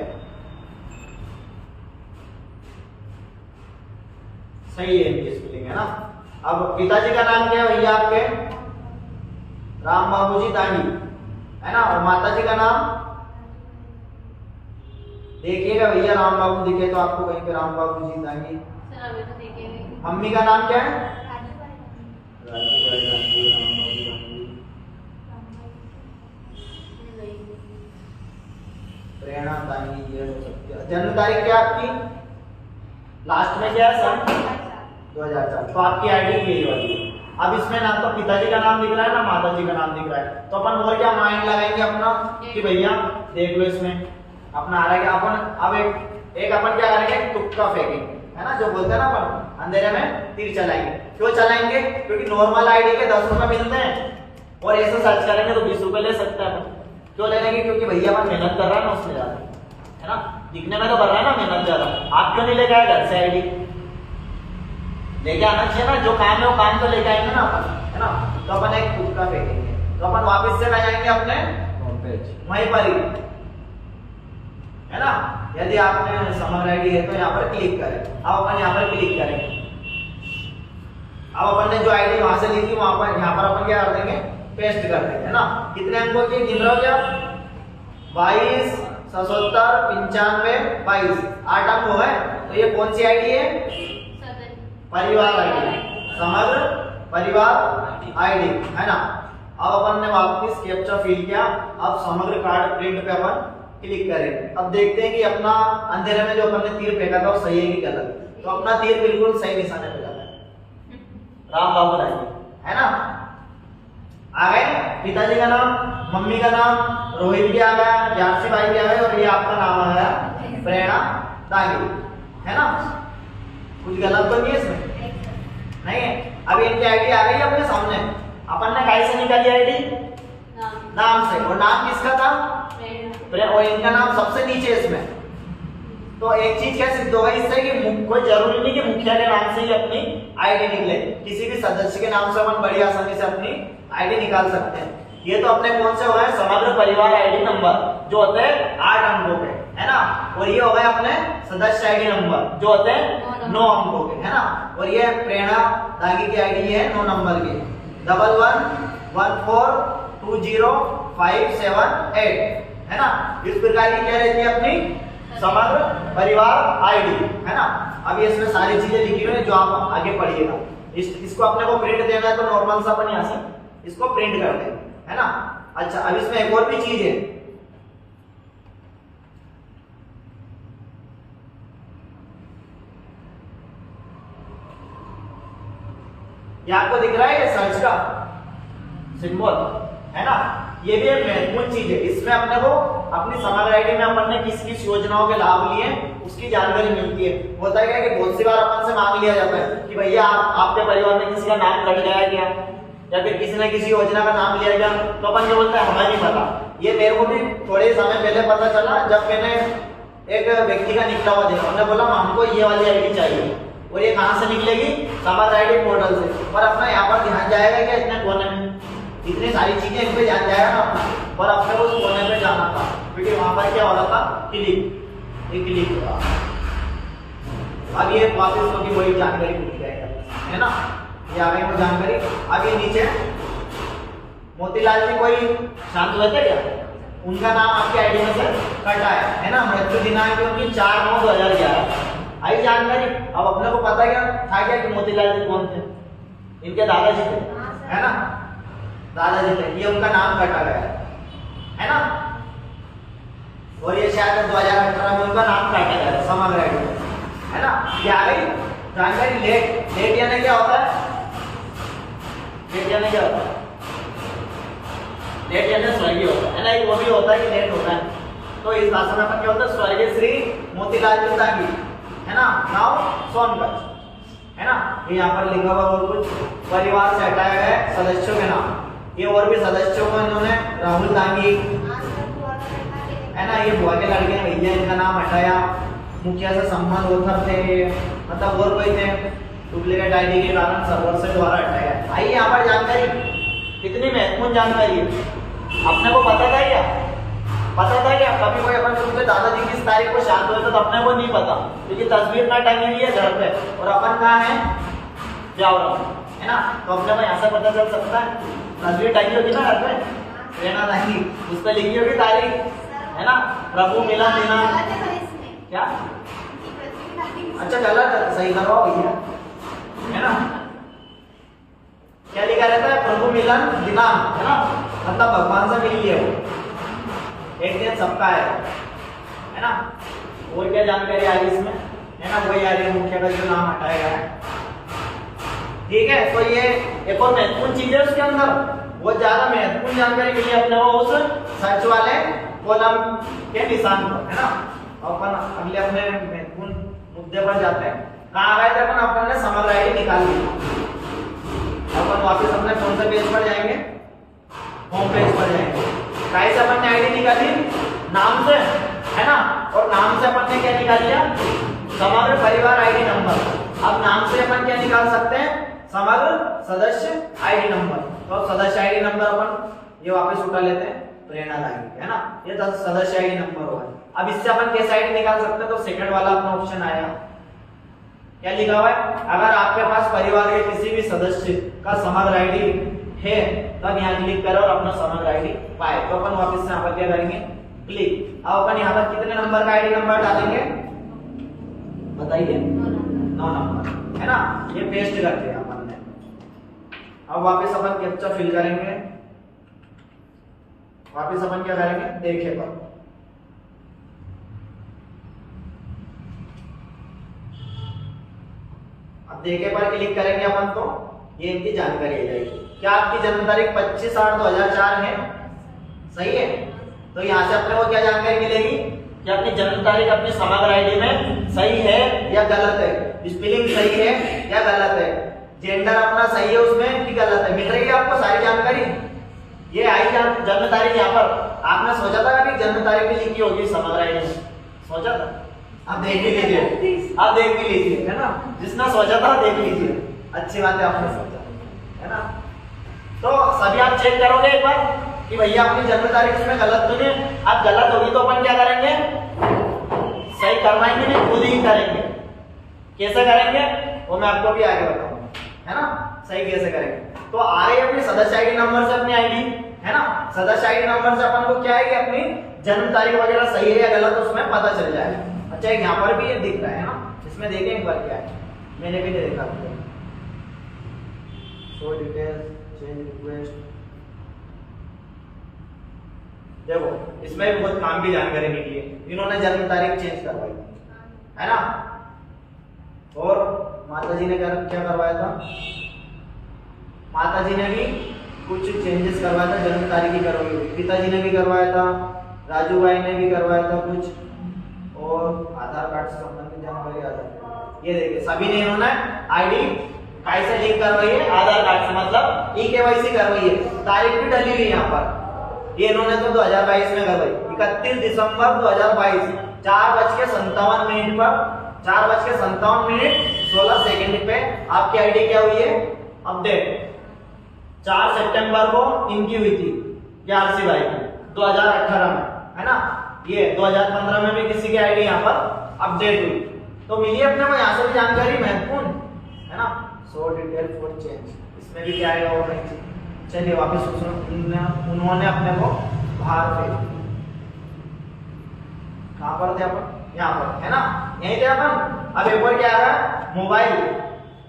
सही है इनकी स्पेलिंग, है ना? अब पिताजी का नाम क्या है भैया आपके? राम बाबूजी दांगी, है ना? और माताजी का नाम देखिएगा भैया, राम बाबू दिखे तो आपको कहीं पे राम बाबूजी दांगी। सर अभी तो देखेंगे। मम्मी का नाम क्या है? प्रेरणा दांगी, ये हो सकती है। जन्म तारीख क्या है आपकी? लास्ट में क्या है? सन 2004। तो आपकी आईडी यही वाली है। अब इसमें ना तो पिताजी का नाम दिख रहा है ना माताजी का नाम दिख रहा है, तो अपन और क्या माइंड लगाएंगे अपना कि भैया देख लो इसमें अपना आ रहा है कि अपन अब एक अपन क्या करेंगे? तुक्का फेंकेंगे, है ना? जो बोलते हैं ना अपन अंधेरे में तीर चलाएंगे। क्यों चलाएंगे? क्योंकि नॉर्मल आईडी के 10 रुपए मिलते हैं, और ऐसे सर्च करेंगे तो 20 रुपए ले सकते हैं अपन। क्यों ले लेंगे? क्योंकि भैया अपन मेहनत कर रहा है ना उसमें ज्यादा, है ना? दिखने में तो कर रहा है ना मेहनत ज्यादा। आप क्यों नहीं लेके आए घर से आईडी? लेके आना चाहिए ना, जो काम है वो काम तो लेके आएंगे ना अपन, है ना? तो अपन एक तुक्का फेंकेंगे, तो अपन वापस से जाएंगे अपने होम पेज, वहीं पर ही, है ना? यदि आपने समर आईडी है तो यहाँ पर क्लिक करें। अब अपन यहाँ पर क्लिक करेंगे। अब अपन ने जो आईडी वहां से ली थी वहां पर यहाँ पर अपन क्या कर देंगे? पेस्ट कर देंगे, है ना? कितने अंकों की गिन रहे हो क्या? 22, 77, 95, 22, 8 अंक हो गए। तो ये कौन सी आईडी है? परिवार आईडी, समग्र परिवार आईडी, है ना? अब अपन ने वापस कैप्चा फिल किया। अब समग्र कार्ड प्रिंट पे अपन क्लिक करें। अब देखते हैं कि अपना अंधेरे में जो अपन ने तीर फेंका था वो सही है कि गलत। तो अपना तीर बिल्कुल सही निशाने पे जाता है, राम बाबू दांगी, है ना? आ गए पिताजी का नाम, मम्मी का नाम रोहित भी आ गया, जानसी भाई भी आ गए, और ये आपका नाम आ गया प्रेरणा दांगी, है ना? कुछ गलत तो नहीं है इसमें? नहीं है। अब इनकी आईडी आ गई अपने सामने। अपन ने कैसे निकाली आईडी? नाम से। और नाम किसका था? और इनका नाम सबसे नीचे इसमें। तो एक चीज क्या सिद्ध होगा इससे कि कोई जरूरी नहीं कि मुखिया के नाम से ही अपनी आईडी निकले, किसी भी सदस्य के नाम से अपन बड़ी आसानी से अपनी आईडी निकाल सकते हैं। ये तो अपने कौन से हो गए? समग्र परिवार आईडी नंबर, जो होते हैं 8 अंकों के, है ना? और ये हो गए अपने सदस्य आईडी नंबर, जो होते हैं 9 अंकों के, है ना? और ये प्रेरणा दांगी की आईडी है 9 नंबर की, 11142057 है ना? इस प्रकार की क्या रहती है अपनी समग्र परिवार आईडी, है ना? अब ये इसमें सारी चीजें लिखी हुई है जो आप आगे पढ़िएगा। इसको अपने को प्रिंट देना है तो नॉर्मल सा अपन यहाँ से इसको प्रिंट कर देंगे, है ना? अच्छा, अब इसमें एक और भी चीज है। ये आपको दिख रहा है ये सर्च का सिंबल, है ना? ये भी एक महत्वपूर्ण चीज है। इसमें अपने को अपनी समग्र आईडी में अपन ने किस किस योजनाओं के लाभ लिए उसकी जानकारी मिलती है। होता है क्या कि बहुत सी बार अपन से मांग लिया जाता है कि भैया आपके परिवार में किसी का नाम कट गया क्या, या फिर किसी ने किसी योजना का नाम लिया गया, तो अपन क्या बोलते हैं हमें नहीं पता। ये मेरे को भी थोड़े समय पहले पता चला जब मैंने एक व्यक्ति का निकला हुआ देखा, उन्होंने बोला हमको ये वाली आईडी चाहिए, और ये कहाँ से निकलेगी, समग्र आईडी पोर्टल से। और अपना यहाँ पर ध्यान जाएगा क्या इतने कोने में, इतनी सारी चीजें इन पे ध्यान जाएगा ना अपना, और अपने को उस कोने पे जाना था क्योंकि वहां पर क्या हो रहा था, क्लिक हो रहा। अब ये वापस होगी वही जानकारी मिल जाएगा, है ना, ये आ गई वो जानकारी। अब ये नीचे मोतीलाल जी कोई शांत हुए थे क्या, उनका नाम आपके आईडी में से कटा है ना, मृत्यु दिनांक उनकी 4/9/2011 आई जानकारी। अब अपने को पता क्या था क्या कि मोतीलाल जी कौन थे, इनके दादाजी थे, है ना, दादाजी थे, ये उनका नाम कटा गया है ना, और ये शायद 2018 में उनका नाम काटा गया समग्र आईडी में, है ना। ये आ गई जानकारी। लेट यानी क्या होता है, लेट यानी क्या होता है, लेट यानी स्वर्गीय होता है ना, एक वो भी होता है कि लेट होता है। तो इस भाषा में अपन क्या होता है, स्वर्गीय श्री मोतीलाल जी तांगी, है ना, नाव सोनगंज, है ना। ये यहाँ पर लिखा हुआ और कुछ परिवार से हटाया गया सदस्यों के नाम, ये और भी सदस्यों को इन्होंने राहुल तांगी, है ना, ये बुआ के लड़के हैं भैया, इनका नाम हटाया। मुखिया से संबंध ओथर थे, मतलब और कोई थे, डुप्लीकेट आईडी के कारण सर्वर से द्वारा हटाया। आइए यहाँ पर जानकारी, कितनी महत्वपूर्ण जानकारी है, अपने को पता था क्या, पता था क्या कभी कोई अपन उनके दादाजी किस तारीख को शांत हुए थे, तो अपने को नहीं पता क्योंकि तस्वीर ना टंगी हुई है घर पे, और अपन कहाँ है, जावरा, है ना। तो अपने को यहाँ से पता चल सकता है, तस्वीर टंगी होगी ना घर पे, प्रेरणा तांगी, उस पर लिखी होगी तारीख, है ना, प्रभु मिलन दिनांक, क्या अच्छा गलत सही करवाओ भैया, है ना, क्या लिखा रहता है, प्रभु मिलन दिनांक, है ना, मतलब भगवान से मिल लिए वो एक दिन सबका है ना। और क्या जानकारी आ रही इसमें, है ना, वही आ रही है मुखिया का जो नाम हटाया गया है, ठीक है। तो ये एक और महत्वपूर्ण चीज है उसके अंदर, बहुत ज्यादा महत्वपूर्ण जानकारी मिली अपने को उस सर्च वाले कॉलम के निशान पर, है ना। अपन अगले अपने महत्वपूर्ण मुद्दे पर जाते हैं। कहाँ गए थे अपन ने समग्र आईडी निकाल ली। अपन वापस अपने कौन से पेज पर जाएंगे, होम पेज पर जाएंगे। कहीं से अपन ने आईडी निकाली, नाम से, है ना, और नाम से अपन ने क्या निकाल लिया, समग्र परिवार आईडी नंबर। अब नाम से अपन क्या निकाल सकते हैं, समग्र सदस्य आईडी नंबर। तो अब सदस्य आईडी नंबर अपन ये वापस उठा लेते हैं, प्रेरणा तांगी, है ना, ये सदस्य आईडी नंबर होगा। अब इससे अपन कैसे आईडी निकाल सकते हैं, तो सेकंड वाला अपना ऑप्शन आया, क्या लिखा हुआ है, अगर आपके पास परिवार के किसी भी सदस्य का समग्र आईडी है तब यहाँ क्लिक करो और अपना समग्र आईडी पाए। तो अपन वापस से यहाँ पर क्या करेंगे, क्लिक। अब अपन यहाँ पर कितने नंबर का आईडी नंबर डालेंगे बताइए, 9 नंबर, है ना, ये पेस्ट करते हैं अपन ने। अब वापस अपन कैप्चा फिल करेंगे, वापस अपन क्या करेंगे, देखे पर, अब देखे पर क्लिक करेंगे अपन तो ये इनकी जानकारी आ जाएगी। क्या आपकी जन्म तारीख 25/8/2004 है, सही है। तो यहाँ से अपने को क्या जानकारी मिलेगी कि अपनी जन्म तारीख अपनी समग्र आईडी में सही है या गलत है, स्पेलिंग सही है या गलत है, जेंडर अपना सही है उसमें कि गलत है, मिल रही है आपको सारी जानकारी। ये आई जन्म तारीख यहाँ पर, आपने सोचा था कि जन्म तारीख भी लिखी होगी समग्र आईडी में, सोचा था, आप देख भी लीजिए, आप देख भी लीजिए, है ना, जिसने सोचा था देख लीजिए, अच्छी बात है आपने सोचा, है ना। तो सभी आप चेक करोगे एक बार कि भैया अपनी जन्म तारीख इसमें गलत तो नहीं, अब गलत होगी तो अपन क्या करेंगे, सही करवाएंगे नहीं, खुद ही करेंगे। कैसे करेंगे वो मैं आपको भी आगे बताऊंगा, है ना, सही कैसे करेंगे। तो आ रही है अपनी सदस्य आईडी नंबर से अपनी आईडी, है ना, सदस्य आईडी नंबर से अपन को क्या है कि अपनी जन्म तारीख वगैरह सही है या गलत उसमें पता चल जाएगा। अच्छा एक यहाँ पर भी ये दिख रहा है ना, इसमें देखें एक बार क्या है, मैंने भी नहीं देखा, शो डिटेल्स, चेंज रिक्वेस्ट, देखो इसमें भी बहुत काम की जानकारी निकली है, इन्होंने जन्म तारीख चेंज करवाई, है ना, और माताजी ने क्या करवाया था, माताजी ने भी कुछ चेंजेस करवाया था, जन्म तारीख ही करवाई हुई, पिताजी ने भी करवाया था, राजू भाई ने भी करवाया था कुछ, और आधार कार्ड से संबंधित जानकारी आधार, ये देखिए सभी ने इन्होंने आईडी कैसे लिंक करवाई है, आधार कार्ड से, मतलब ई-केवाईसी करवाई है, तारीख भी डली हुई है यहाँ पर, ये इन्होंने तो 2022 में करवाई, 31 दिसंबर 2022 4:57 पर 4:57 16 सेकंड पे आपकी आईडी क्या हुई है, अपडेट। 4 सितंबर को इनकी हुई थी आरसी भाई की 2018 में, है ना। ये 2015 में भी किसी की आईडी यहाँ पर अपडेट हुई, तो मिली अपने को यहाँ से भी जानकारी महत्वपूर्ण, है ना। सो डिटेल फॉर चेंज, इसमें भी क्या आएगा वो नहीं। चलिए वापस उन्होंने अपने को बाहर भेज, कहाँ पर थे अपन, यहाँ पर, है ना, यहीं थे अपन। अब एक और क्या आ रहा है, मोबाइल।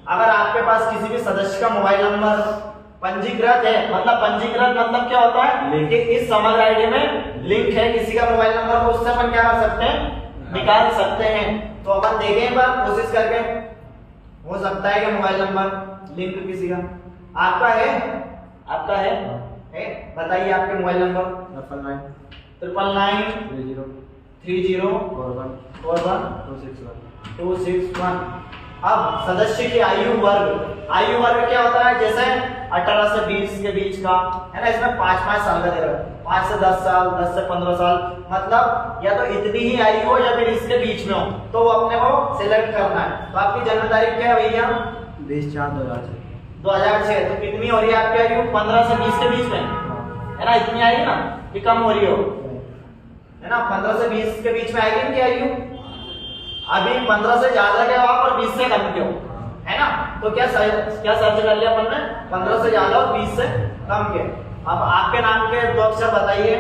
अगर आपके पास किसी भी सदस्य का मोबाइल नंबर पंजीकृत है, मतलब पंजीकृत मतलब क्या होता है कि इस समग्र आईडी में लिंक है किसी का मोबाइल नंबर, को उससे अपन क्या कर सकते हैं, निकाल सकते हैं। तो अपन देखें एक बार कोशिश करके, हो सकता है कि मोबाइल नंबर लिंक किसी का आपका है, आपका है, बताइए आपके मोबाइल नंबर 999 30 41 261। अब सदस्य की आयु वर्ग क्या होता है, जैसे 18 से 20 के बीच का, है ना, इसमें 5-5 साल का दे रहा है, 5 से 10 साल, 10 से 15 साल, मतलब या तो इतनी ही आयु हो या फिर इसके बीच में हो, तो वो अपने को सिलेक्ट करना है। तो आपकी जन्म तारीख क्या है भैया, 2006, तो कितनी हो रही है आपकी आयु, 15 से 20 के बीच में, है ना, इतनी आएगी ना, कि कम हो रही हो, है ना, 15 से 20 के बीच में आएगी इनकी आयु। अभी 15 से ज्यादा के हो आप और 20 से कम के हो, है ना, तो क्या सर्च कर लिया अपन ने, 15 से ज्यादा और 20 से कम के। अब आपके नाम के 2 अक्षर बताइए,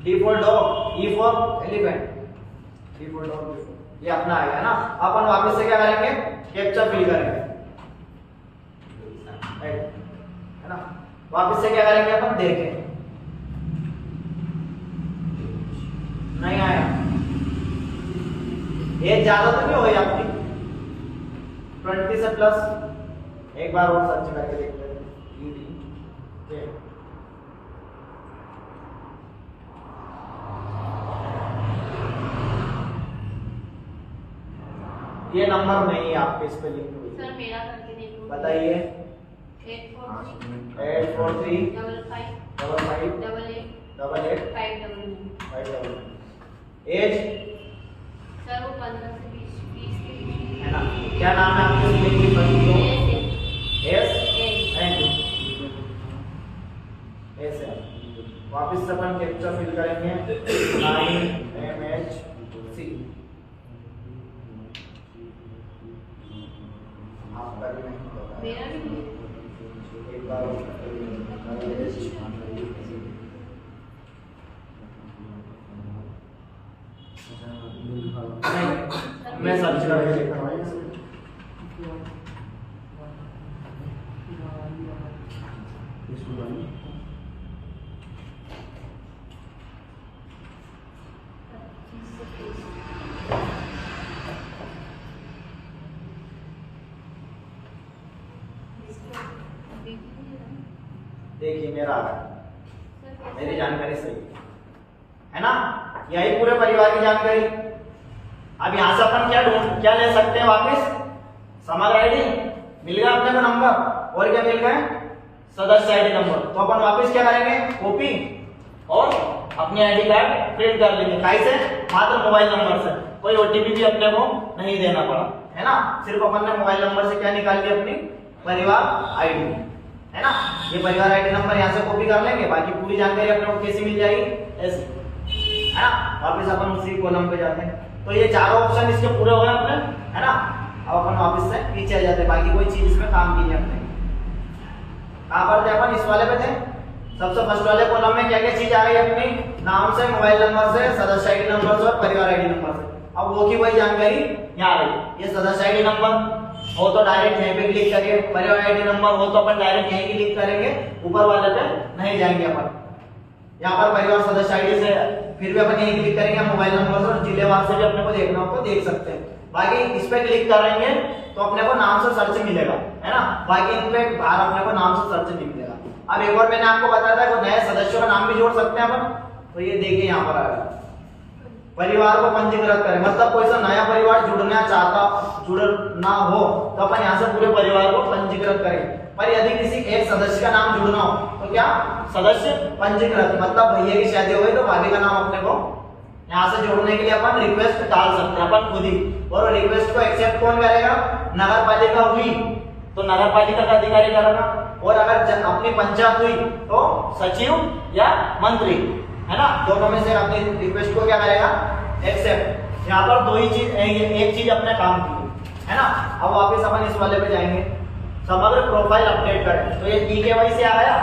D for dog, E for elephant, D for dog, ये अपना आएगा ना। अपन वापस से क्या करेंगे, कैप्चा फिल करेंगे, है ना, वापस से क्या करेंगे अपन, देखें, नहीं आया, एज ज्यादा तो नहीं हो गई आपकी 20 से प्लस, एक बार और सर्च करके देखते हैं, ये नंबर नहीं है आपके, इस पे लिंक हुई, सर मेरा करके देखो, बताइए, 843 55 88 599। एज सर वो 15 से 20 के बीच है ना, क्या नाम है आपके स्कूल की बच्ची को, एस थैंक यू, एस है। वापस से अपन कैप्चा फिल करेंगे, 9MHC, आपका भी नहीं होगा, मेरा भी एक बार मैं सर्च करके देखा भाई, देखिए मेरा आ रहा, मेरी जानकारी सही है ना, यही पूरे परिवार की जानकारी। अब यहाँ से अपन क्या ले सकते हैं वापस, समग्र आईडी मिल गया अपने को नंबर, और क्या मिल गए, सदस्य आईडी नंबर। तो अपन वापस क्या करेंगे, कॉपी और अपनी आईडी कार्ड प्रिंट कर लेंगे, कैसे, मात्र मोबाइल नंबर से, कोई ओटीपी भी अपने को नहीं देना पड़ा, है ना, सिर्फ अपन ने मोबाइल नंबर से क्या निकाल लिया, अपनी परिवार आईडी, है ना। ये परिवार आईडी नंबर यहाँ से कॉपी कर लेंगे, बाकी पूरी जानकारी अपने को कैसी मिल जाएगी, ऐसे, है ना। वापस अपन उसी कॉलम पे जाते हैं, तो ये चारों ऑप्शन इसके पूरे हो गए अपने, है ना। अब अपन वापस से पीछे आ जाते हैं, बाकी कोई चीज इसमें काम की नहीं अपने। कहाँ पर थे अपन, इस वाले पे थे, सबसे फर्स्ट वाले कॉलम में क्या क्या चीज आ गई अपनी, नाम से, मोबाइल नंबर से, सदस्य आईडी नंबर से और परिवार आईडी नंबर से। अब वो की वही जानकारी यहाँ आ गई, ये सदस्य आईडी नंबर हो तो डायरेक्ट यहीं पे क्लिक करिए, परिवार आईडी नंबर हो तो अपन डायरेक्ट यहीं क्लिक करेंगे, ऊपर वाले पे नहीं जाएंगे अपन। यहाँ पर परिवार सदस्य आईडी से फिर भी अपन यहीं क्लिक करेंगे, मोबाइल नंबर से और जिलेवार से भी अपने को देखना हो तो देख सकते हैं। बाकी इस पे क्लिक करेंगे तो अपने को नाम से सर्च मिलेगा, है ना, बाकी इन पे बाहर अपने को नाम से सर्च नहीं मिलेगा। अब एक और मैंने आपको बताया था नए सदस्यों का नाम भी जोड़ सकते हैं अपन, तो ये देखिए यहाँ पर आएगा परिवार को पंजीकृत करें, मतलब कोई सा नया परिवार जुड़ना हो तो अपन यहाँ से पूरे परिवार को पंजीकृत करें। पर यदि किसी एक सदस्य का नाम जुड़ना हो तो क्या सदस्य पंजीकृत, मतलब भैया की शादी हो गई तो भाभी का नाम अपने को यहाँ से जोड़ने के लिए अपन रिक्वेस्ट डाल सकते हैं अपन खुद ही, और रिक्वेस्ट को एक्सेप्ट कौन करेगा, नगर पालिका हुई तो नगर पालिका का अधिकारी करेगा, और अगर अपनी पंचायत हुई तो सचिव या मंत्री, है ना, दोनों में से अपनी रिक्वेस्ट को क्या करेगा, एक्सेप्ट। यहाँ पर दो ही चीज, एक चीज अपने काम की, है ना। अब वापस अपन इस वाले पे जाएंगे, समग्र प्रोफाइल अपडेट करें, तो ये ई-केवाईसी आ गया,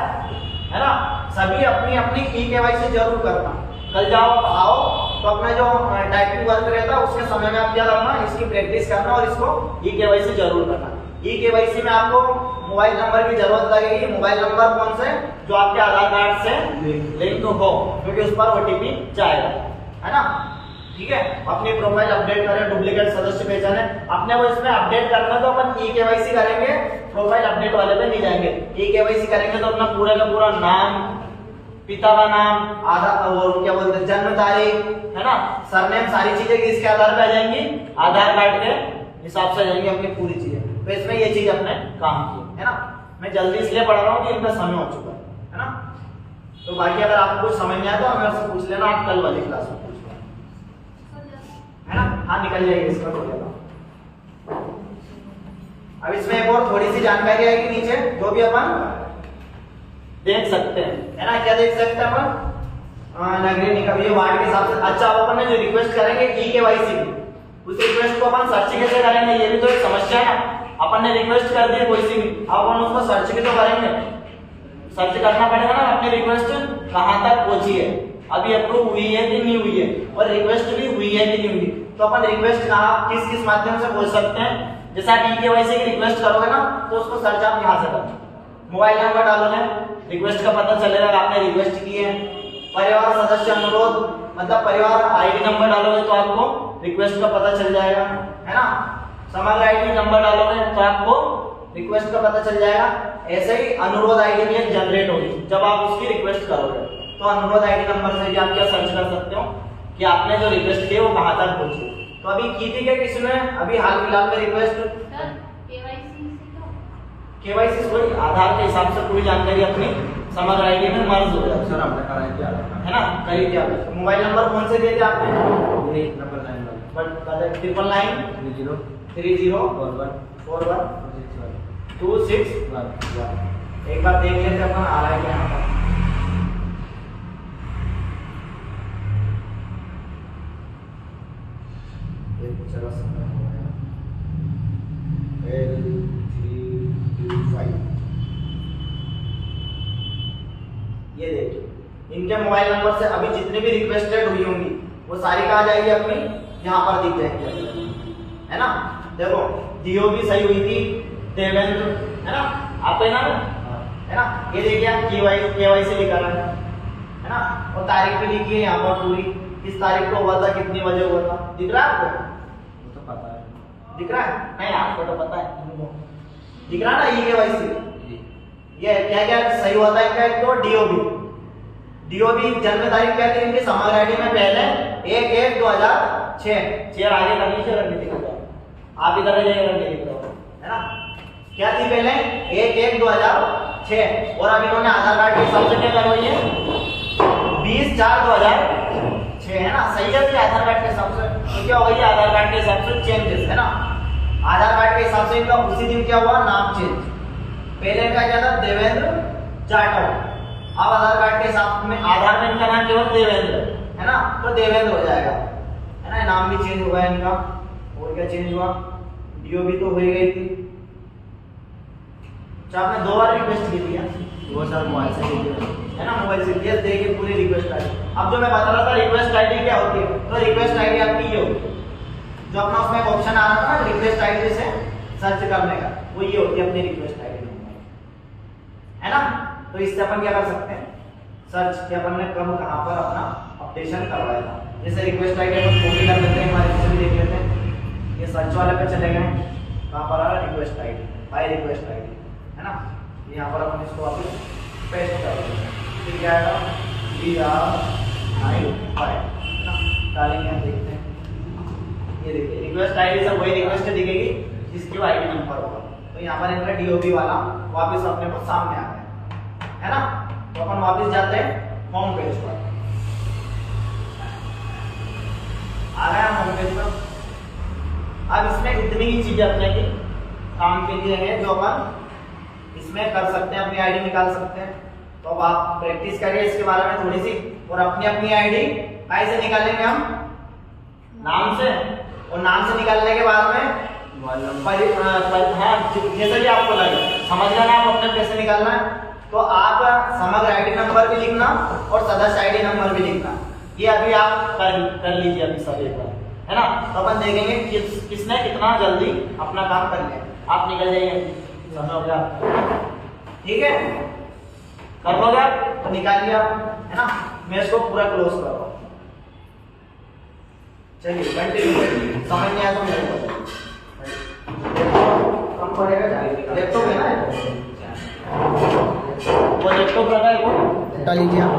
है ना। सभी अपनी अपनी ई-केवाईसी जरूर करना, कल जाओ आओ तो अपना जो टाइपिंग वर्क रहता है उसके समय में आप क्या करना, इसकी प्रैक्टिस करना और इसको ई-केवाईसी जरूर करना। ई-केवाईसी में आपको मोबाइल नंबर की जरूरत लगेगी, मोबाइल नंबर कौन से, जो आपके आधार कार्ड से लिंक हो, क्योंकि उस पर ओटीपी जाएगा, है ना, ठीक है। अपनी प्रोफाइल अपडेट करें, डुप्लीकेट सदस्य पहचाने, अपने को इसमें अपडेट करना तो अपन ई-केवाईसी करेंगे, प्रोफाइल अपडेट वाले पे नहीं जाएंगे। ई-केवाईसी करेंगे तो अपना पूरा का पूरा नाम, पिता का नाम, आधार और क्या बोलते हैं जन्म तारीख, है ना, सरनेम, सारी चीजें किसके आधार पे आ जाएंगी, आधार कार्ड के हिसाब से आ जाएंगी अपनी पूरी चीजें। तो इसमें ये चीज अपने काम की, है ना। मैं जल्दी इसलिए पढ़ा रहा हूँ कि इनका समय हो चुका है ना। तो बाकी अगर आपको कुछ समझ नहीं आया तो मेरे से पूछ लेना, आप कल वाली क्लास में पूछ लेना, है ना। हाँ निकल जाएगी इसका तो लेना। अब इसमें एक और थोड़ी सी जानकारी आएगी नीचे, जो भी अपन देख सकते हैं, है ना। क्या देख सकते हैं अपन, नगरीय निकाय, ये वार्ड के हिसाब से। अच्छा, अब अपन ने जो रिक्वेस्ट करेंगे ई-केवाईसी की, उस रिक्वेस्ट को अपन सर्च कैसे करेंगे, ये भी तो एक समस्या है ना। अपन ने रिक्वेस्ट कर दी कोई सी भी, अब अपन उसको सर्च भी तो करेंगे, सर्च करना पड़ेगा ना अपनी रिक्वेस्ट कहां तक पहुंची है, अभी अप्रूव हुई है कि नहीं हुई है, और रिक्वेस्ट भी हुई है कि नहीं हुई। तो अपन रिक्वेस्ट कहां किस किस माध्यम से पहुंच सकते हैं, जैसे आप ई-केवाईसी की रिक्वेस्ट करोगे ना तो उसको सर्च आप यहां से करोगे, मोबाइल नंबर डालोगे, रिक्वेस्ट का पता चलेगा आपने रिक्वेस्ट की है। परिवार सदस्य अनुरोध, मतलब परिवार आईडी नंबर डालोगे तो आपको रिक्वेस्ट का पता चल जाएगा, है ना। समग्र आईडी नंबर डालोगे तो आपको रिक्वेस्ट का पता चल जाएगा। ऐसे ही अनुरोध आईडी भी एक जनरेट होगी जब आप उसकी रिक्वेस्ट करोगे, तो अनुरोध आईडी नंबर से भी आप क्या सर्च कर सकते हो कि आपने जो रिक्वेस्ट की है वो कहां तक पहुंची। तो अभी की थी क्या किसी ने, अभी हाल फिलहाल में रिक्वेस्ट केवाईसी कोई आधार के हिसाब से पूरी जानकारी अपनी समग्र आईडी में मर्ज हो जाए, सर आपने कराया क्या, है ना, करीब क्या। मोबाइल नंबर कौन से दिए थे आपने, ये नंबर 9 बट 999 30 41 261। एक बार देख लेते अपन आ रहा है क्या यहाँ पर। ये कुछ अलग समय हो गया, L325। ये देखिए इनके मोबाइल नंबर से अभी जितनी भी रिक्वेस्टेड हुई होंगी वो सारी कहाँ जाएगी, अपनी यहाँ पर दिख जाएंगे, है ना। देखो जियो भी सही हुई थी, देवेंद्र, है ना, आपका नाम है ना। ये देखिए केवाईसी लिखा रहा है ना, और तारीख भी लिखी है यहाँ पर पूरी, किस तारीख को हुआ था, कितने बजे हुआ था, दिख रहा है आपको, वो तो पता है, दिख रहा है, नहीं आपको तो पता है, दिख रहा है ना। ये केवाईसी ये क्या क्या सही हुआ था इनका, एक तो डीओबी जन्म तारीख क्या थी इनकी समग्र आईडी में, पहले 1/1/2006 आगे कर लीजिए अगर नहीं दिखता आप इधर आ जाइए अगर नहीं दिखता, है ना। क्या थी पहले 1/1/2006, और अब इन्होंने आधार कार्ड के हिसाब से क्या करवाई है 20/4/2006, है ना। सही है आधार कार्ड के हिसाब से, तो क्या होगा ये आधार कार्ड के हिसाब से चेंजेस, है ना। आधार कार्ड के हिसाब से इनका उसी दिन क्या हुआ, नाम चेंज, पहले इनका क्या था देवेंद्र जाटव, अब आधार कार्ड के हिसाब में आधार में इनका नाम केवल देवेंद्र, है ना, तो देवेंद्र हो जाएगा, है ना। नाम भी चेंज हुआ है इनका, और क्या चेंज हुआ, डीओबी तो हो ही गई थी। अच्छा आपने 2 बार रिक्वेस्ट की थी, वो सर मोबाइल से लीजिए, है ना, मोबाइल से दिया, देखिए पूरी रिक्वेस्ट आईडी। अब जो मैं बता रहा था रिक्वेस्ट आईडी क्या होती है, तो रिक्वेस्ट आईडी आपकी ये होती है, जो अपना उसमें एक ऑप्शन आ रहा था रिक्वेस्ट आईडी से सर्च करने का, वो ये होती है अपनी रिक्वेस्ट आईडी, है ना। तो इससे अपन क्या कर सकते हैं, सर्च कि अपन ने कब कहां पर अपना अपडेशन करवाया था। जैसे रिक्वेस्ट आईडी अपन कॉपी कर लेते हैं, हमारे से भी देख लेते हैं, ये सर्च वाले पे चले गए, कहाँ पर आ रहा है, request ID, by request ID, है ना। यहाँ पर अपन इसको वापस पेस्ट कर देंगे, फिर क्या आएगा, BR95, है ना, डालेंगे, हम देखते हैं। ये देखिए रिक्वेस्ट आईडी से वही रिक्वेस्ट दिखेगी जिसकी आईडी नंबर होगा। तो यहाँ पर इनका DOB वाला वापस अपने को सामने आ गया, है ना। तो अपन वापस जाते हैं होम पेज पर, आ गया होम पेज पर। अब इसमें इतनी ही चीजें अपने की काम के लिए है जो अपन इसमें कर सकते हैं, अपनी आईडी निकाल सकते हैं। तो अब आप प्रैक्टिस करिए इसके बारे में थोड़ी सी, और अपनी अपनी आईडी कैसे निकालेंगे हम, नाम से, और नाम से निकालने के बाद में हाँ जैसे भी आपको लगे समझ लेना आप अपने कैसे निकालना है। तो आप समग्र आईडी नंबर भी लिखना और सदस्य आईडी नंबर भी लिखना, ये अभी आप कर लीजिए अभी सब एक बार, है ना। तो अपन देखेंगे किसने कितना जल्दी अपना काम कर लिया। आप निकल जाइए, समय हो गया, ठीक है, कर लोगे आप, तो निकाल लिया, है ना। मैं इसको पूरा क्लोज कर रहा हूँ। चलिए कंटिन्यू करिए, समझ नहीं आया तो मेरे को कम पड़ेगा, लैपटॉप है ना, वो लैपटॉप लगा है वो हटा लीजिए आप।